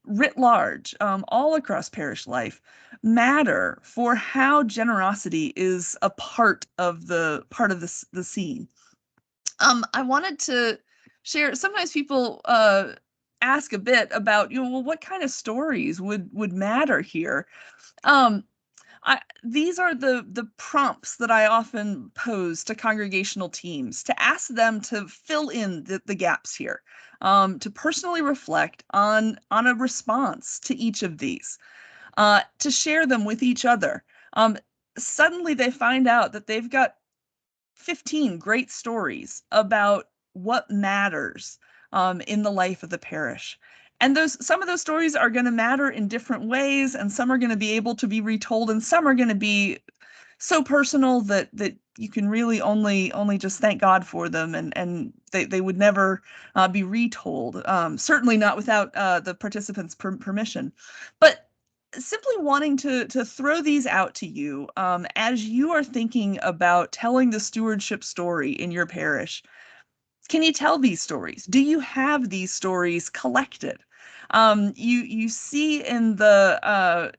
writ large, all across parish life, matter for how generosity is a part of the scene. I wanted to share. Sometimes people ask a bit about, well, what kind of stories would matter here? Um, these are the prompts that I often pose to congregational teams to ask them to fill in the gaps here, to personally reflect on a response to each of these, to share them with each other. Suddenly they find out that they've got 15 great stories about what matters in the life of the parish. And some of those stories are going to matter in different ways, and some are going to be able to be retold, and some are going to be so personal that you can really only just thank God for them, and they would never be retold. Certainly not without the participants' permission. But simply wanting to throw these out to you as you are thinking about telling the stewardship story in your parish. Can you tell these stories? Do you have these stories collected? You see in the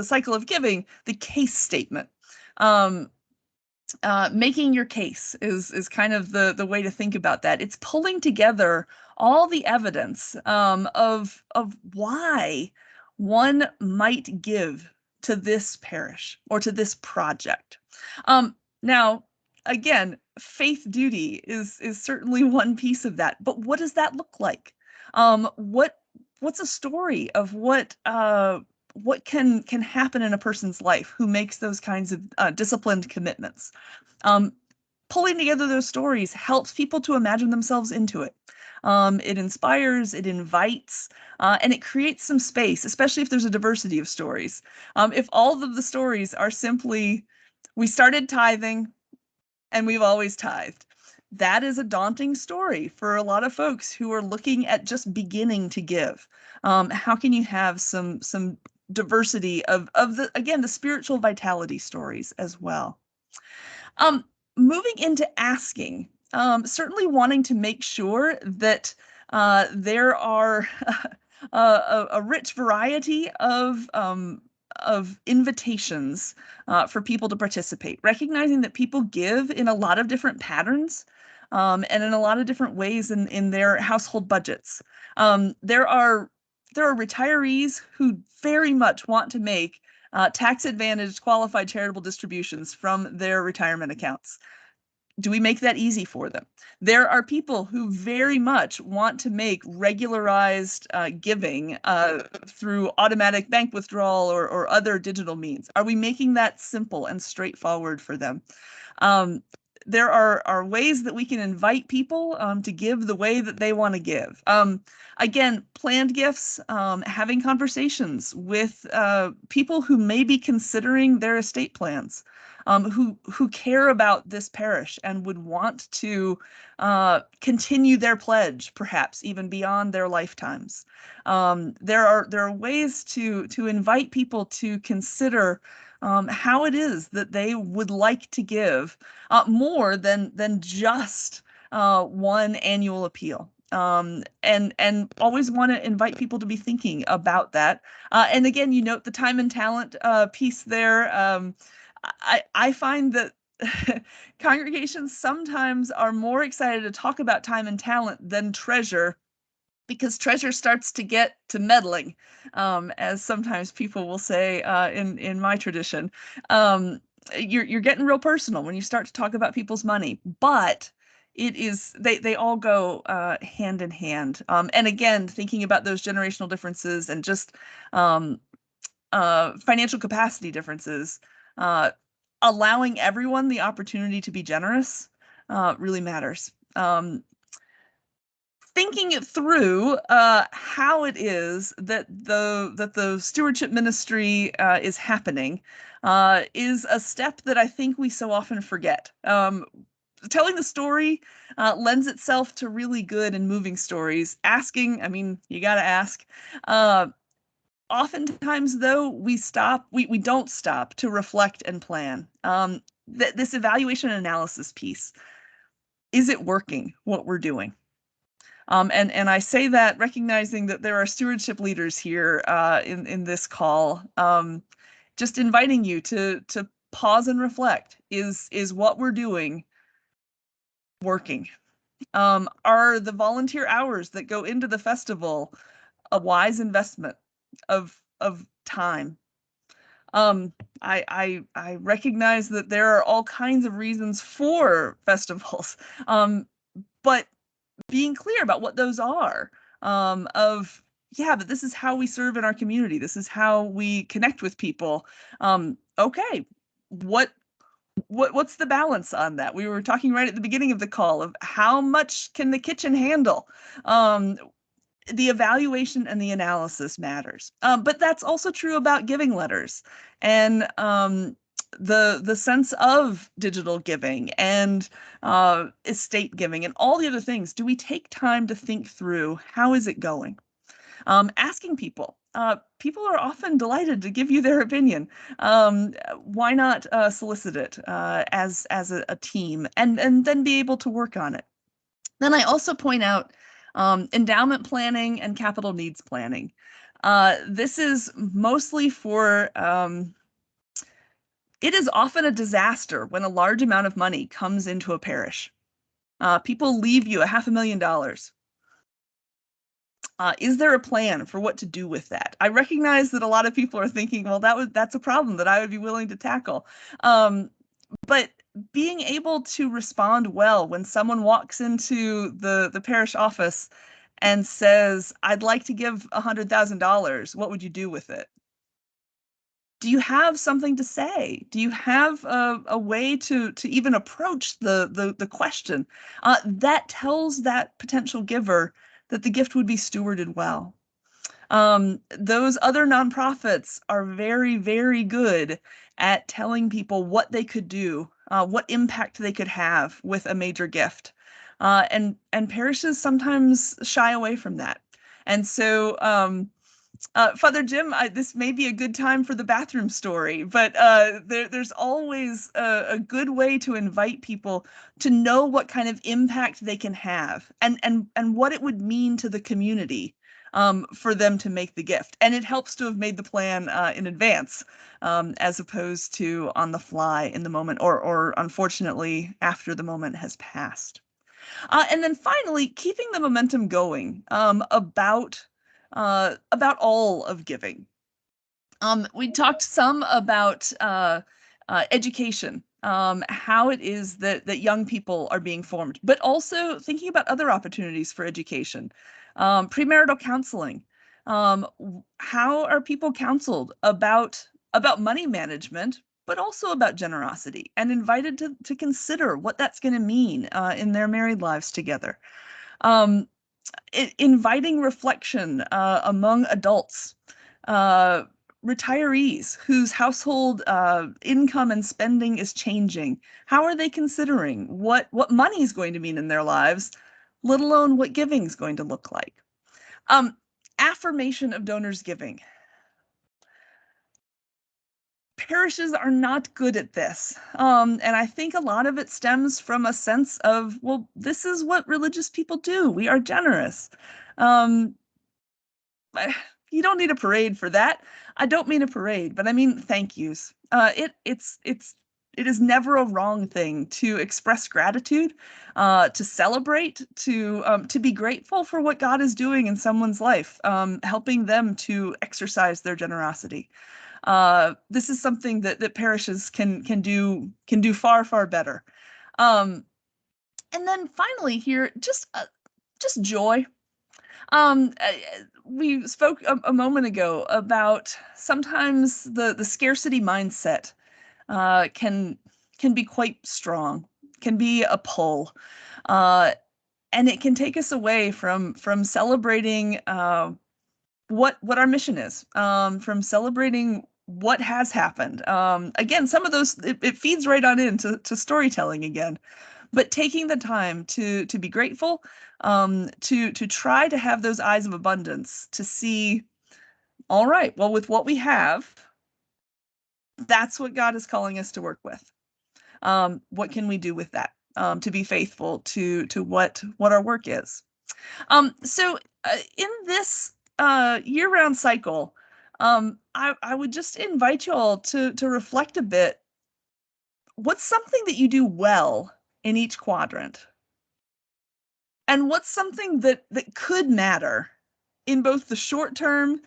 cycle of giving the case statement. Um, Making your case is kind of the way to think about that. It's pulling together all the evidence of why one might give to this parish or to this project. Now, again, faith duty is certainly one piece of that. But what does that look like? What's a story of what can happen in a person's life who makes those kinds of disciplined commitments? Um, Pulling together those stories helps people to imagine themselves into it. It inspires, it invites, and it creates some space, especially if there's a diversity of stories. If all of the stories are simply, we started tithing and we've always tithed, that is a daunting story for a lot of folks who are looking at just beginning to give. How can you have some diversity of the spiritual vitality stories as well? Um, Moving into asking, certainly wanting to make sure that there are a rich variety of invitations for people to participate, recognizing that people give in a lot of different patterns and in a lot of different ways in their household budgets. There are retirees who very much want to make tax-advantaged qualified charitable distributions from their retirement accounts. Do we make that easy for them? There are people who very much want to make regularized giving through automatic bank withdrawal or other digital means. Are we making that simple and straightforward for them? There are ways that we can invite people to give the way that they want to give. Again, planned gifts, having conversations with people who may be considering their estate plans, who care about this parish and would want to continue their pledge, perhaps even beyond their lifetimes. There are ways to invite people to consider how it is that they would like to give more than just one annual appeal. And always want to invite people to be thinking about that. And again, you note the time and talent piece there. I find that congregations sometimes are more excited to talk about time and talent than treasure, because treasure starts to get to meddling, as sometimes people will say in my tradition. You're getting real personal when you start to talk about people's money, but they all go hand in hand. And again, thinking about those generational differences and just financial capacity differences, allowing everyone the opportunity to be generous really matters. Thinking it through how it is that the stewardship ministry is happening is a step that I think we so often forget. Telling the story lends itself to really good and moving stories. Asking, I mean, you got to ask. Oftentimes, though, we don't stop to reflect and plan. This evaluation and analysis piece, is it working, what we're doing? And I say that recognizing that there are stewardship leaders here in this call. Just inviting you to pause and reflect. Is what we're doing working? Are the volunteer hours that go into the festival a wise investment of time? I recognize that there are all kinds of reasons for festivals, but being clear about what those are, of yeah, but this is how we serve in our community. This is how we connect with people. Okay, what what's the balance on that? We were talking right at the beginning of the call of how much can the kitchen handle? The evaluation and the analysis matters. But that's also true about giving letters and the sense of digital giving and estate giving and all the other things. Do we take time to think through how is it going? Asking people. People are often delighted to give you their opinion. Why not solicit it as a team and then be able to work on it? Then I also point out endowment planning and capital needs planning. This is mostly for, it is often a disaster when a large amount of money comes into a parish. People leave you $500,000. Is there a plan for what to do with that? I recognize that a lot of people are thinking, well, that's a problem that I would be willing to tackle. But being able to respond well when someone walks into the parish office and says, I'd like to give $100,000, what would you do with it? Do you have something to say? Do you have a way to even approach the question? That tells that potential giver that the gift would be stewarded well. Those other nonprofits are very, very good at telling people what they could do, what impact they could have with a major gift. And parishes sometimes shy away from that. And so, Father Jim, this may be a good time for the bathroom story, but there's always a good way to invite people to know what kind of impact they can have and what it would mean to the community for them to make the gift. And it helps to have made the plan in advance as opposed to on the fly in the moment or unfortunately after the moment has passed. And then finally, keeping the momentum going about all of giving. We talked some about education, how it is that young people are being formed, but also thinking about other opportunities for education, premarital counseling. How are people counseled about money management, but also about generosity, and invited to consider what that's going to mean in their married lives together. Um, Inviting reflection among adults, uh, retirees whose household income and spending is changing. How are they considering what money is going to mean in their lives, let alone what giving is going to look like? Um, Affirmation of donors giving. Parishes are not good at this. And I think a lot of it stems from a sense of, well, this is what religious people do. We are generous. Um, you don't need a parade for that. I don't mean a parade, but I mean thank yous. It is never a wrong thing to express gratitude, to celebrate, to be grateful for what God is doing in someone's life, helping them to exercise their generosity. This is something that parishes can do far better. Um, and then finally here, just joy. We spoke a moment ago about sometimes the scarcity mindset can be quite strong, can be a pull, uh, and it can take us away from celebrating what our mission is, from celebrating what has happened. Again, some of those it feeds right on into storytelling again, but taking the time to be grateful, to try to have those eyes of abundance to see, all right, well, with what we have, that's what God is calling us to work with. What can we do with that, to be faithful to what our work is? So in this year-round cycle, I would just invite you all to reflect a bit. What's something that you do well in each quadrant? And what's something that could matter in both the short term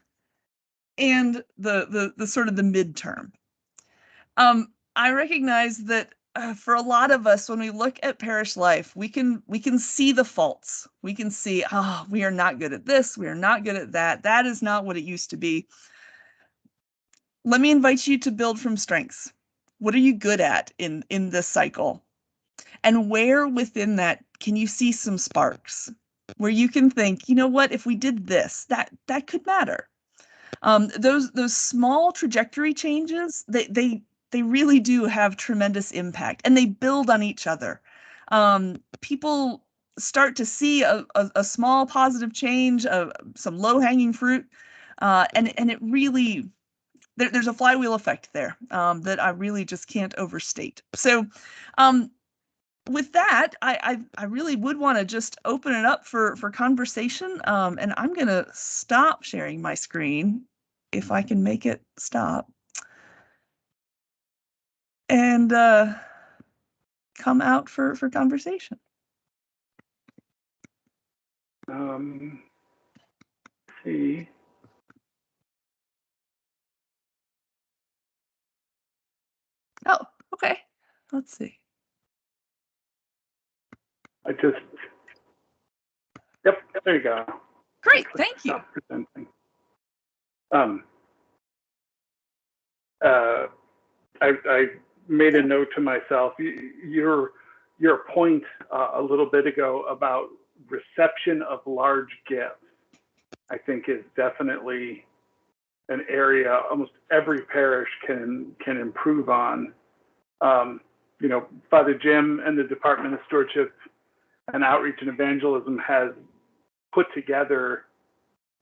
and the sort of the midterm? I recognize that for a lot of us, when we look at parish life, we can see the faults. We can see, oh, we are not good at this. We are not good at that. That is not what it used to be. Let me invite you to build from strengths. What are you good at in this cycle? And where within that can you see some sparks where you can think, you know what, if we did this, that could matter. Those small trajectory changes, they really do have tremendous impact, and they build on each other. People start to see a small positive change, some low-hanging fruit, and it really, there's a flywheel effect there that I really just can't overstate. So with that, I really would want to just open it up for conversation, and I'm going to stop sharing my screen if I can make it stop, and come out for conversation. See. Oh, okay. Let's see. Yep, there you go. Great, thank you. Presenting. I made a note to myself. Your point a little bit ago about reception of large gifts, I think, is definitely an area almost every parish can improve on. You know, Father Jim and the Department of Stewardship and Outreach and Evangelism has put together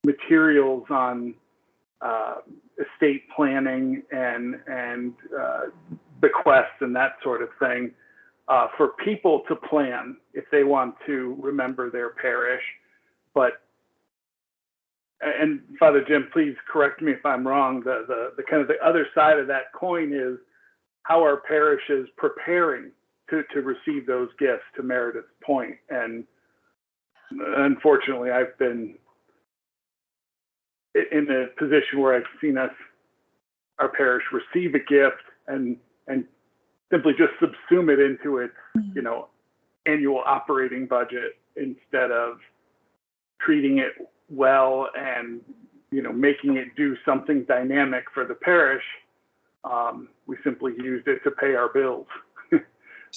materials on estate planning and bequests and that sort of thing for people to plan if they want to remember their parish. But, and Father Jim, please correct me if I'm wrong, the kind of the other side of that coin is how are parishes preparing to receive those gifts, to Meredith's point. And unfortunately, I've been in a position where I've seen our parish receive a gift and simply just subsume it into its, you know, annual operating budget instead of treating it well and, you know, making it do something dynamic for the parish. We simply used it to pay our bills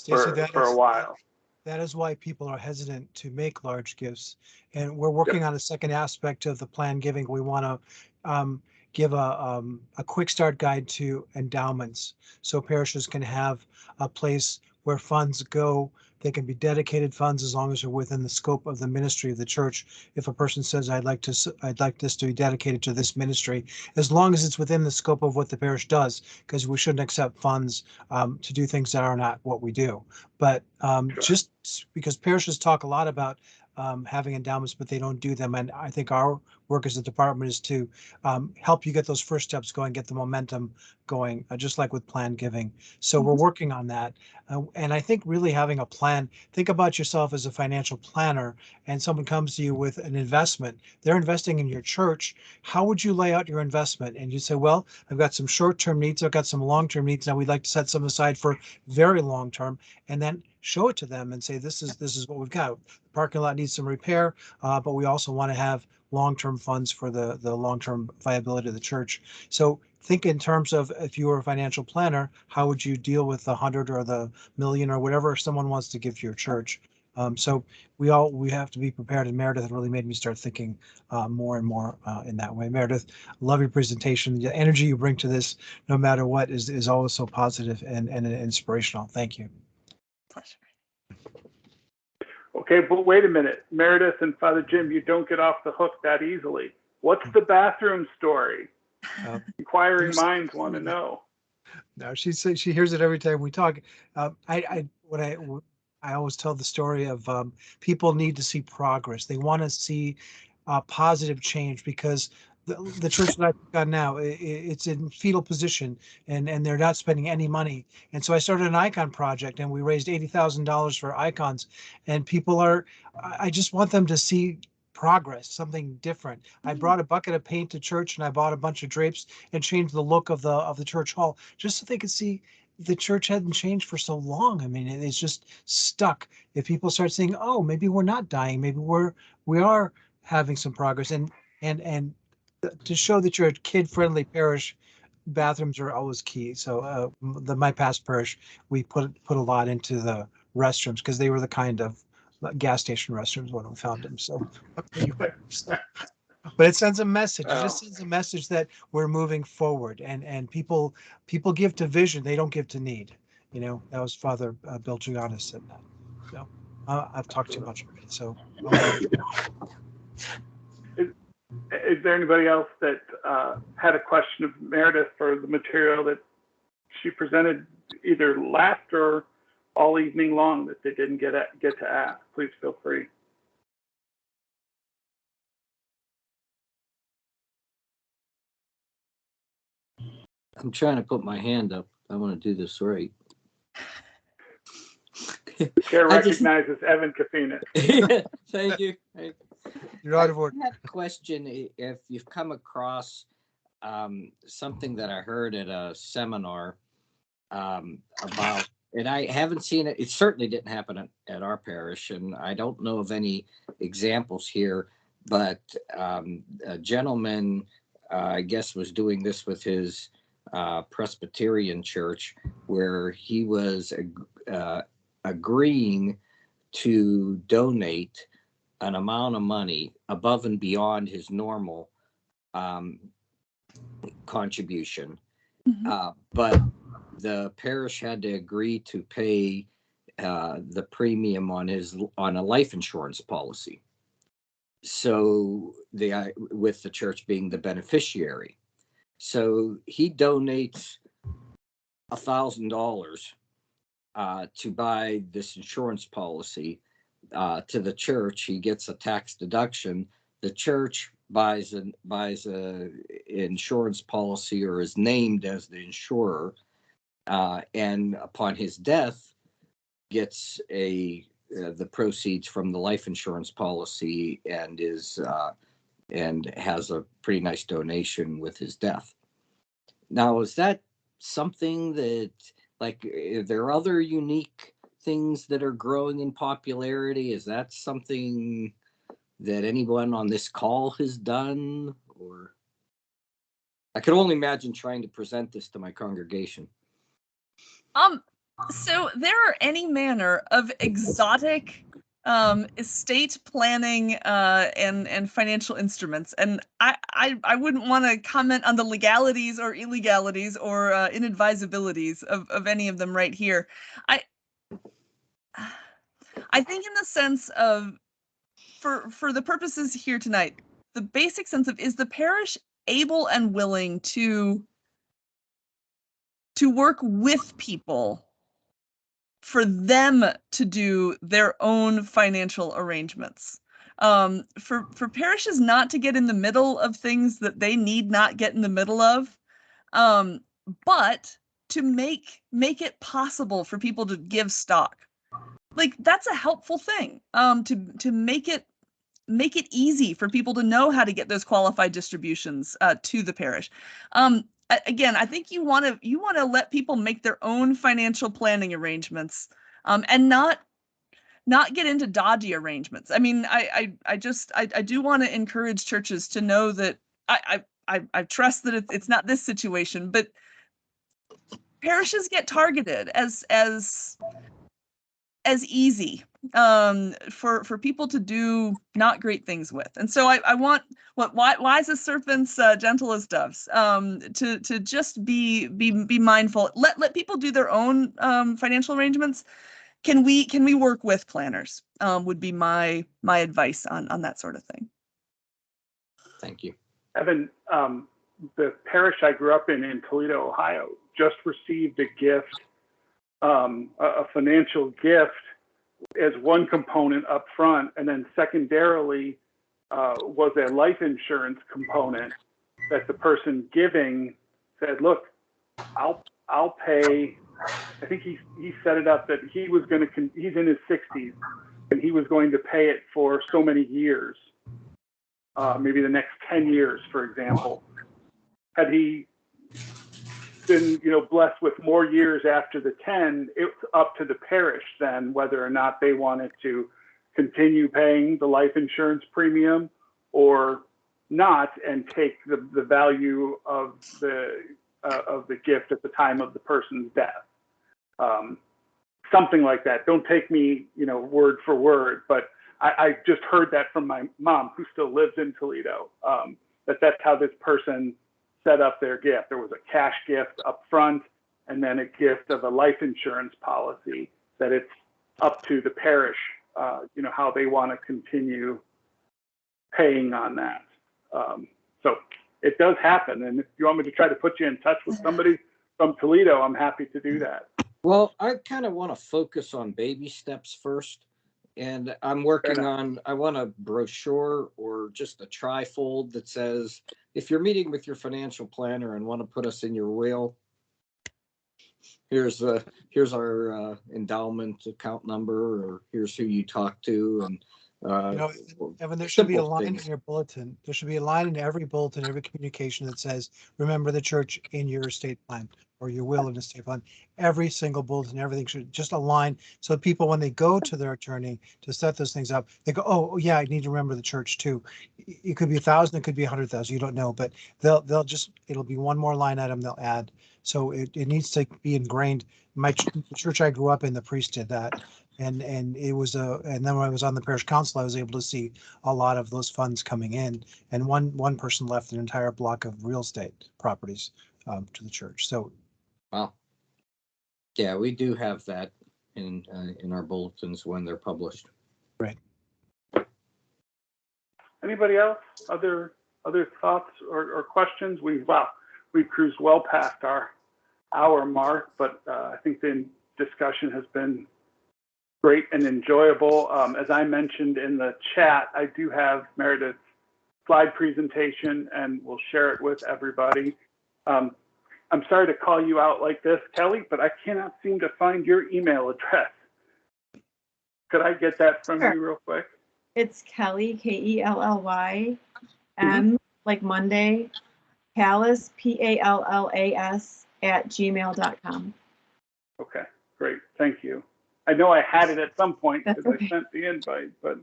for a while. That is why people are hesitant to make large gifts. And we're working on a second aspect of the plan giving. We want to give a quick start guide to endowments, so parishes can have a place where funds go. They can be dedicated funds as long as they're within the scope of the ministry of the church. If a person says, I'd like this to be dedicated to this ministry, as long as it's within the scope of what the parish does, because we shouldn't accept funds to do things that are not what we do. But just because parishes talk a lot about having endowments, but they don't do them. And I think our work as a department is to help you get those first steps going, get the momentum going, just like with planned giving. So we're working on that. And I think really having a plan, think about yourself as a financial planner, and someone comes to you with an investment. They're investing in your church. How would you lay out your investment? And you say, well, I've got some short-term needs. I've got some long-term needs. Now we'd like to set some aside for very long-term, and then show it to them and say, this is what we've got. The parking lot needs some repair, but we also want to have long-term funds for the long-term viability of the church. So think in terms of, if you were a financial planner, how would you deal with the 100 or the million or whatever someone wants to give to your church? So we have to be prepared, and Meredith really made me start thinking more and more in that way. Meredith, love your presentation. The energy you bring to this, no matter what, is always so positive and inspirational. Thank you. Pleasure. Okay, but wait a minute, Meredith and Father Jim, you don't get off the hook that easily. What's the bathroom story? Inquiring minds want to know. No, she says she hears it every time we talk. I I always tell the story of people need to see progress. They want to see positive change because the church that I've got now, it's in fetal position and they're not spending any money. And so I started an icon project and we raised $80,000 for icons. And people are, I just want them to see progress, something different. I brought a bucket of paint to church and I bought a bunch of drapes and changed the look of the church hall just so they could see the church hadn't changed for so long. I mean, it's just stuck. If people start saying, "Oh, maybe we're not dying. Maybe we are having some progress," and to show that you're a kid-friendly parish, bathrooms are always key. So, my past parish, we put a lot into the restrooms because they were the kind of gas station restrooms when we found them. So, anyway, but it sends a message. It just sends a message that we're moving forward, and people give to vision. They don't give to need. You know, that was Father Bill Giannis said that. So I've talked too much already. So is there anybody else that had a question of Meredith for the material that she presented either last or all evening long that they didn't get to ask? Please feel free. I'm trying to put my hand up. I want to do this right. The chair recognizes Evan Kafinas. Thank you. you're out of order. I had a question. If you've come across something that I heard at a seminar about, and I haven't seen it. It certainly didn't happen at our parish, and I don't know of any examples here. But a gentleman, I guess, was doing this with his Presbyterian church, where he was agreeing to donate an amount of money above and beyond his normal contribution. But the parish had to agree to pay the premium on a life insurance policy. So with the church being the beneficiary. So he donates $1,000 to buy this insurance policy to the church. He gets a tax deduction. The church buys a insurance policy or is named as the insurer, and upon his death gets the proceeds from the life insurance policy and and has a pretty nice donation with his death. Now, is that something that, like, are there other unique things that are growing in popularity? Is that something that anyone on this call has done? Or I could only imagine trying to present this to my congregation. So there are any manner of exotic estate planning and financial instruments, and I wouldn't want to comment on the legalities or illegalities or inadvisabilities of any of them right here. I think in the sense of, for the purposes here tonight, the basic sense of, is the parish able and willing to work with people for them to do their own financial arrangements. For parishes not to get in the middle of things that they need not get in the middle of, but to make it possible for people to give stock. Like, that's a helpful thing, to make it easy for people to know how to get those qualified distributions to the parish. Again, I think you want to let people make their own financial planning arrangements, and not get into dodgy arrangements. I mean, I do want to encourage churches to know that I trust that it's not this situation, but parishes get targeted as easy for people to do not great things with. And so I want wise as serpents, gentle as doves, to just be mindful. Let people do their own financial arrangements. Can we work with planners? Would be my advice on that sort of thing. Thank you. Evan, the parish I grew up in Toledo, Ohio, just received a gift, a financial gift as one component up front, and then secondarily was a life insurance component that the person giving said, look, I'll pay. I think he set it up that he was going to, he's in his 60s, and he was going to pay it for so many years, maybe the next 10 years, for example. Had he been, blessed with more years after the 10, it's up to the parish then whether or not they wanted to continue paying the life insurance premium or not, and take the value of the gift at the time of the person's death. Something like that. Don't take me, word for word, but I just heard that from my mom, who still lives in Toledo, that's how this person set up their gift. There was a cash gift up front, and then a gift of a life insurance policy that it's up to the parish, how they want to continue paying on that. So it does happen. And if you want me to try to put you in touch with somebody from Toledo, I'm happy to do that. Well, I kind of want to focus on baby steps first. And I'm working on, I want a brochure or just a trifold that says, if you're meeting with your financial planner and want to put us in your will, here's our endowment account number, or here's who you talk to. And Evan, there should be a simple line things. in your bulletin. There should be a line in every bulletin, every communication that says, remember the church in your estate plan, or your will in estate plan. Every single bulletin, everything should just align, so people, when they go to their attorney to set those things up, they go, oh yeah, I need to remember the church too. It could be 1,000, it could be 100,000, you don't know, but they'll just, it'll be one more line item they'll add. So it needs to be ingrained. The church I grew up in, the priest did that. And it was and then when I was on the parish council, I was able to see a lot of those funds coming in. And one person left an entire block of real estate properties to the church. So, wow, yeah, we do have that in our bulletins when they're published. Right. Anybody else? Other thoughts or questions? We've cruised well past our hour mark, but I think the discussion has been great and enjoyable. As I mentioned in the chat, I do have Meredith's slide presentation, and we'll share it with everybody. I'm sorry to call you out like this, Kelly, but I cannot seem to find your email address. Could I get that from you real quick? It's Kelly, Kelly, M, like Monday, Pallas, Pallas, @gmail.com. Okay, great. Thank you. I know I had it at some point because Okay. I sent the invite, but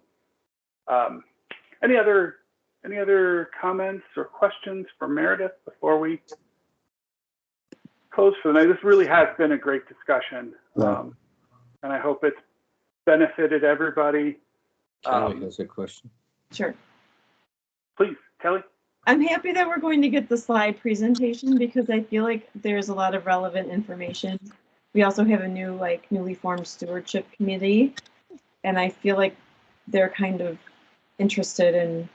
any other comments or questions for Meredith before we close for the night? This really has been a great discussion, and I hope it's benefited everybody. Kelly has a question. Sure. Please, Kelly. I'm happy that we're going to get the slide presentation because I feel like there's a lot of relevant information. We also have a newly formed stewardship committee, and I feel like they're kind of interested in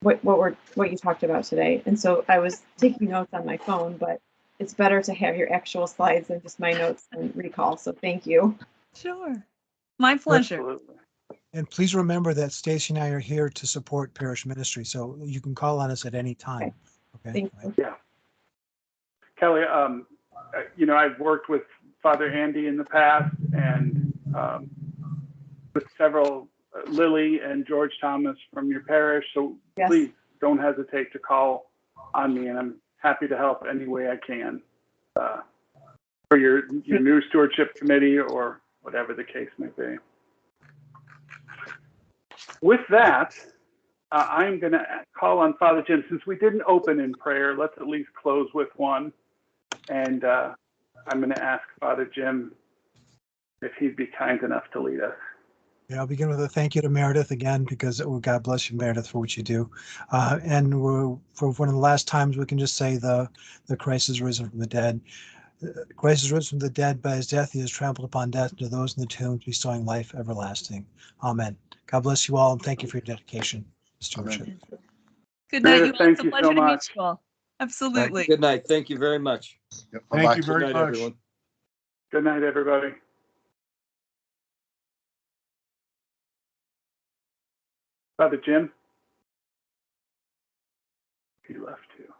what you talked about today. And so I was taking notes on my phone, but it's better to have your actual slides than just my notes and recall. So thank you. Sure. My pleasure. Absolutely. and please remember that Stacy and I are here to support parish ministry, so you can call on us at any time. Okay. Thank you. Yeah. Kelly, I've worked with Father Andy in the past, and with several, Lily and George Thomas from your parish. So Yes. please don't hesitate to call on me, and I'm happy to help any way I can for your new stewardship committee or whatever the case may be. With that, I'm going to call on Father Jim. Since we didn't open in prayer, let's at least close with one. And I'm going to ask Father Jim if he'd be kind enough to lead us. Yeah, I'll begin with a thank you to Meredith again, because God bless you, Meredith, for what you do. And for one of the last times, we can just say the Christ is risen from the dead. Christ is risen from the dead. By his death, he has trampled upon death, and to those in the tombs bestowing life everlasting. Amen. God bless you all, and thank you for your dedication to stewardship. Good night. Meredith, You all. It's thank a you pleasure so to meet much. you all. Absolutely. Good night. Thank you very much. Yep. Thank Bye-bye. you very Good night, much. everyone. Good night, everybody. Brother Jim? He left too.